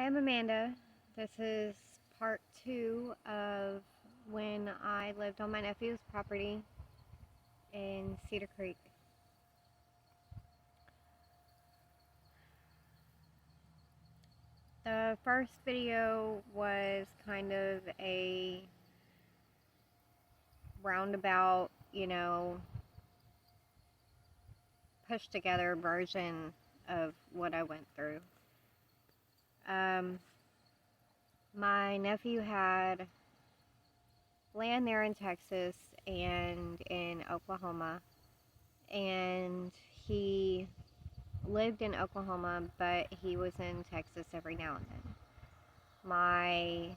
I'm Amanda. This is part 2 of when I lived on my nephew's property in Cedar Creek. The first video was kind of a roundabout, pushed together version of what I went through. My nephew had land there in Texas and in Oklahoma, and he lived in Oklahoma, but he was in Texas every now and then. My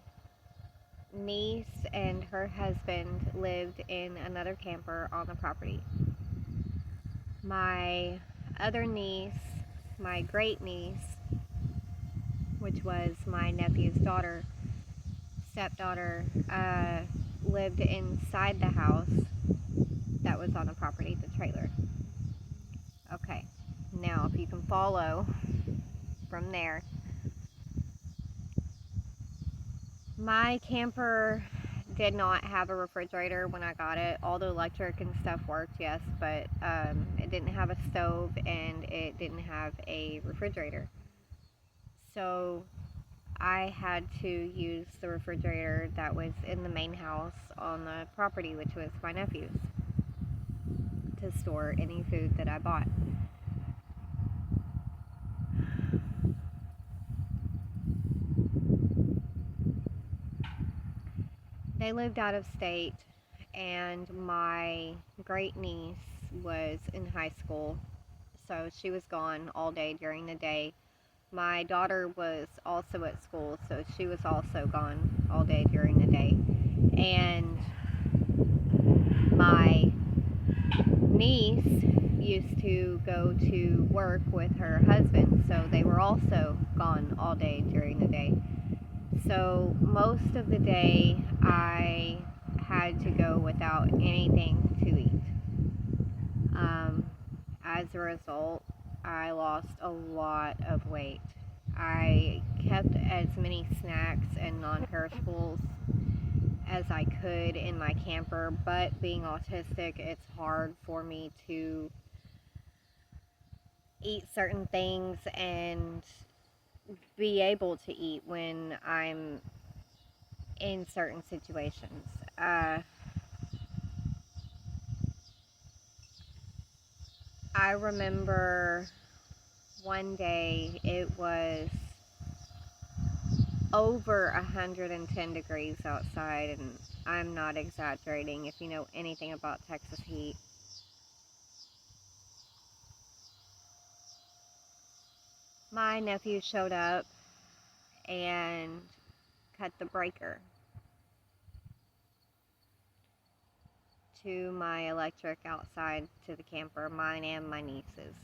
niece and her husband lived in another camper on the property. My other niece, my great niece, which was my nephew's stepdaughter, lived inside the house that was on the property, the trailer. Okay, now if you can follow from there. My camper did not have a refrigerator when I got it. All the electric and stuff worked, yes, but it didn't have a stove and it didn't have a refrigerator. So I had to use the refrigerator that was in the main house on the property, which was my nephew's, to store any food that I bought. They lived out of state, and my great niece was in high school, so she was gone all day during the day. My daughter was also at school, so she was also gone all day during the day. And my niece used to go to work with her husband, so they were also gone all day during the day. So most of the day I had to go without anything to eat. As a result, I lost a lot of weight. I kept as many snacks and non-perishables as I could in my camper, but being autistic, it's hard for me to eat certain things and be able to eat when I'm in certain situations. I remember one day it was over 110 degrees outside, and I'm not exaggerating if you know anything about Texas heat. My nephew showed up and cut the breaker to my electric outside to the camper, mine and my niece's.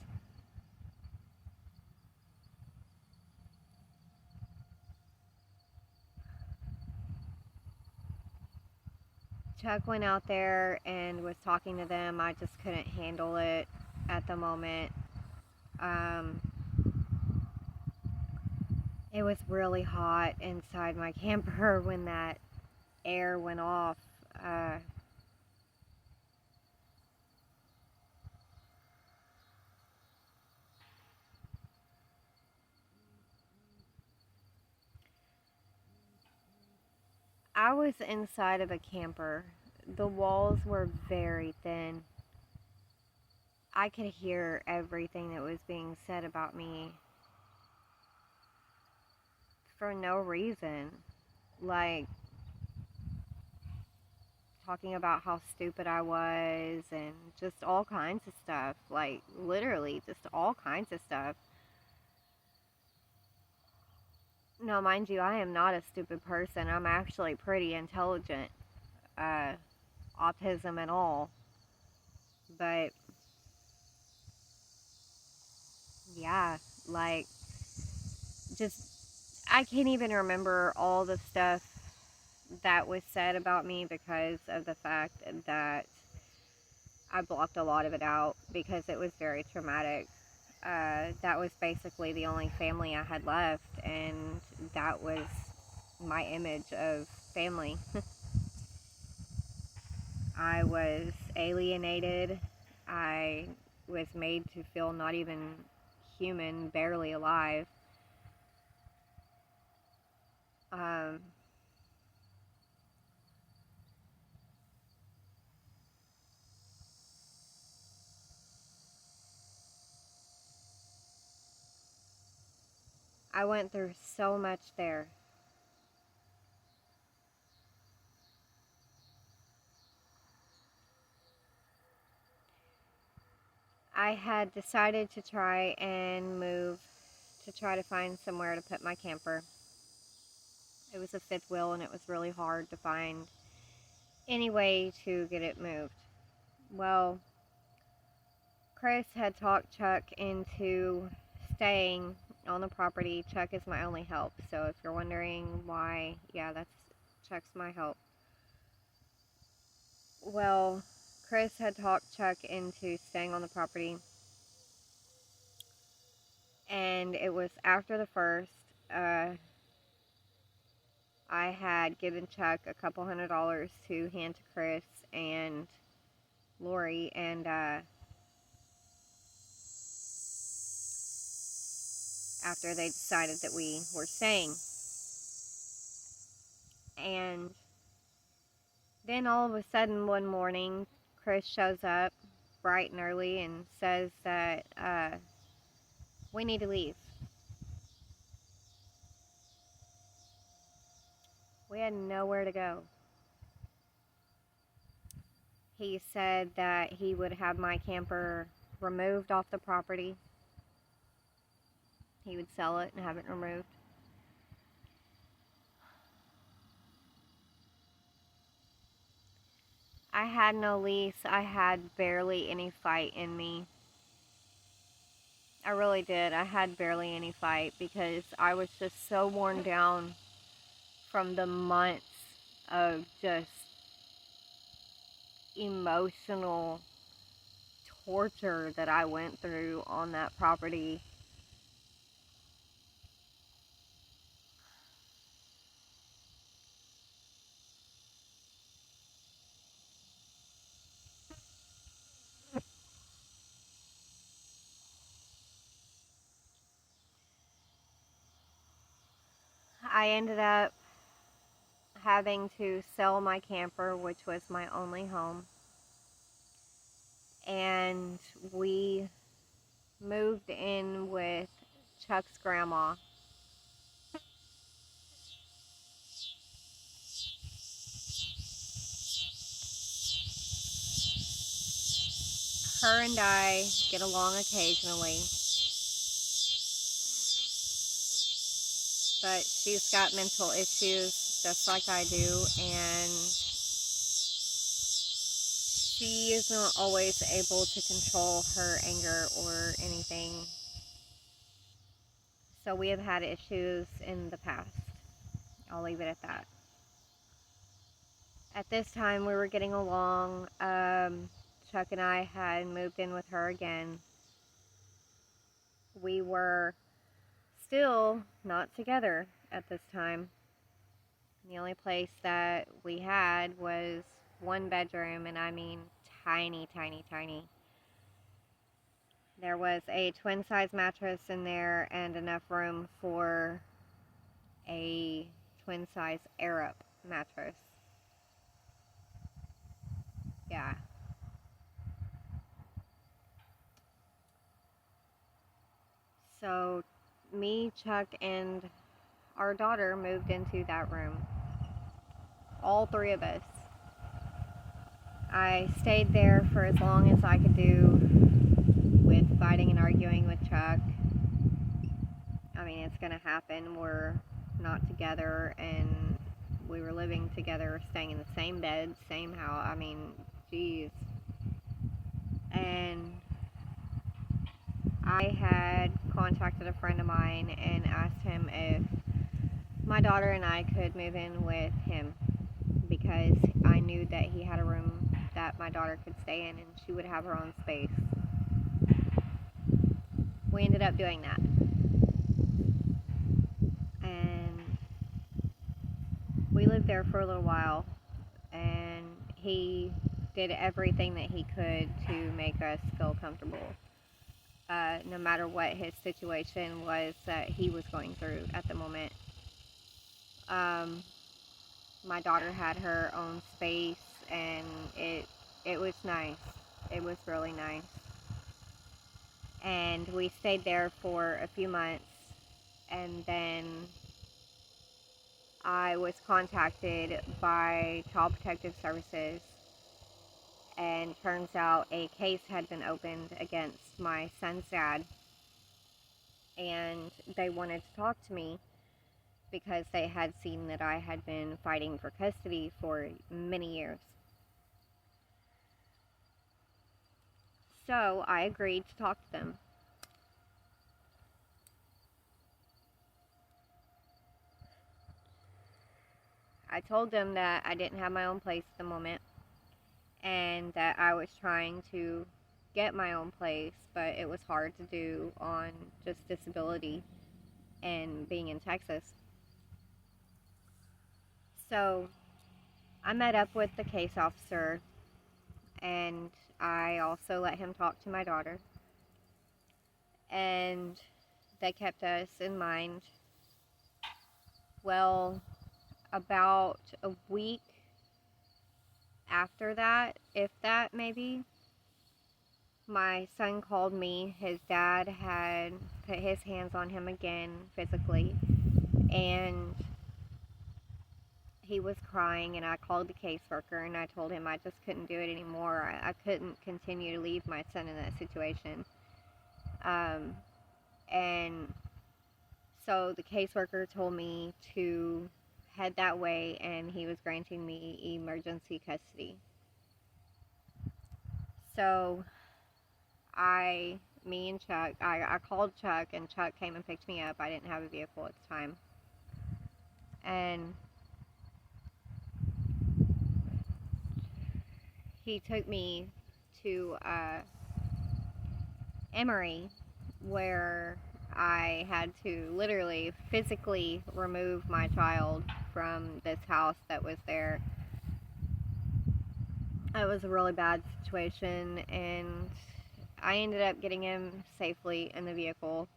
Chuck went out there and was talking to them. I just couldn't handle it at the moment. It was really hot inside my camper when that air went off. I was inside of a camper. The walls were very thin. I could hear everything that was being said about me for no reason. Like, talking about how stupid I was and just all kinds of stuff. Like, literally, just all kinds of stuff. Now, mind you, I am not a stupid person. I'm actually pretty intelligent. Autism and all. But, yeah, like, just, I can't even remember all the stuff that was said about me because of the fact that I blocked a lot of it out because it was very traumatic. that was basically the only family I had left, and that was my image of family. I was alienated. I was made to feel not even human, barely alive. Um, I went through so much there. I had decided to try and move to try to find somewhere to put my camper. It was a fifth wheel and it was really hard to find any way to get it moved. Well, Chris had talked Chuck into staying on the property. Chuck is my only help. So if you're wondering why, yeah, that's Chuck's my help. Well, Chris had talked Chuck into staying on the property. And it was after the first, I had given Chuck a couple $100 to hand to Chris and Lori, and after they decided that we were staying. And then all of a sudden one morning, Chris shows up bright and early and says that we need to leave. We had nowhere to go. He said that he would have my camper removed off the property. He would sell it and have it removed. I had no lease. I had barely any fight in me. I really did. I had barely any fight because I was just so worn down from the months of just emotional torture that I went through on that property. I ended up having to sell my camper, which was my only home, and we moved in with Chuck's grandma. Her and I get along occasionally, but she's got mental issues just like I do, and she is not always able to control her anger or anything. So we have had issues in the past. I'll leave it at that. At this time, we were getting along. Chuck and I had moved in with her again. We were still not together at this time. The only place that we had was one bedroom, and I mean tiny, tiny, tiny. There was a twin size mattress in there and enough room for a twin size air up mattress. Yeah. So me, Chuck, and our daughter moved into that room. All three of us. I stayed there for as long as I could do with fighting and arguing with Chuck. I mean, it's gonna happen. We're not together, and we were living together, staying in the same bed, same house. I mean, geez. And I had contacted a friend of mine and asked him if my daughter and I could move in with him, because I knew that he had a room that my daughter could stay in and she would have her own space. we ended up doing that. And we lived there for a little while, and he did everything that he could to make us feel comfortable, no matter what his situation was that he was going through at the moment. My daughter had her own space, and it was nice. It was really nice. And we stayed there for a few months, and then I was contacted by Child Protective Services, and turns out a case had been opened against my son's dad, and they wanted to talk to me because they had seen that I had been fighting for custody for many years. So I agreed to talk to them. I told them that I didn't have my own place at the moment, and that I was trying to get my own place, but it was hard to do on just disability and being in Texas. So I met up with the case officer, and I also let him talk to my daughter, and they kept us in mind. Well, about a week after that, if that maybe, my son called me. His dad had put his hands on him again physically, and he was crying, and I called the caseworker, and I told him I just couldn't do it anymore. I couldn't continue to leave my son in that situation. And so the caseworker told me to head that way, and he was granting me emergency custody. So me and Chuck, I called Chuck, and Chuck came and picked me up. I didn't have a vehicle at the time. And he took me to Emory, where I had to literally physically remove my child from this house that was there. It was a really bad situation, and I ended up getting him safely in the vehicle.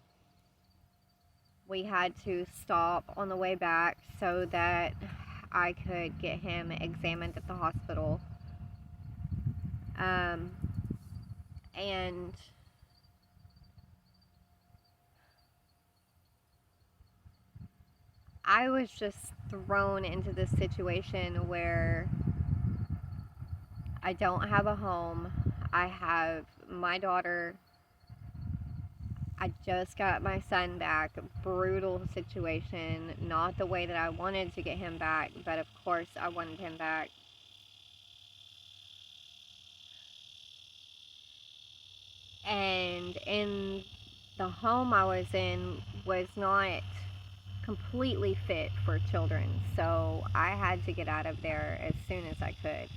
We had to stop on the way back so that I could get him examined at the hospital. And I was just thrown into this situation where I don't have a home. I have my daughter. I just got my son back. Brutal situation. Not the way that I wanted to get him back, but of course I wanted him back. And in the home I was in was not completely fit for children, so I had to get out of there as soon as I could.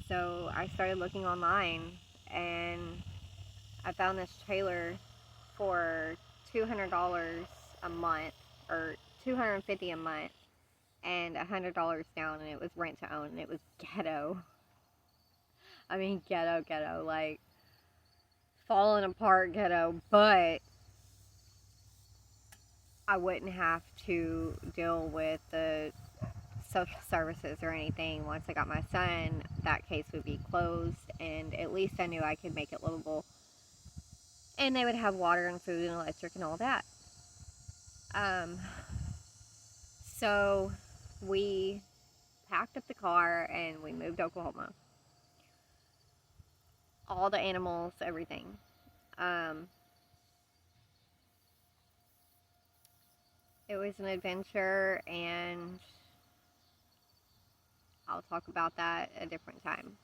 So I started looking online, and I found this trailer for $200 a month, or $250 a month, and $100 down, and it was rent to own, and it was ghetto. I mean, ghetto, like falling apart ghetto, but I wouldn't have to deal with the social services or anything. Once I got my son, that case would be closed, and at least I knew I could make it livable. And they would have water and food and electric and all that. So we packed up the car and we moved to Oklahoma. All the animals, everything. It was an adventure, and I'll talk about that a different time.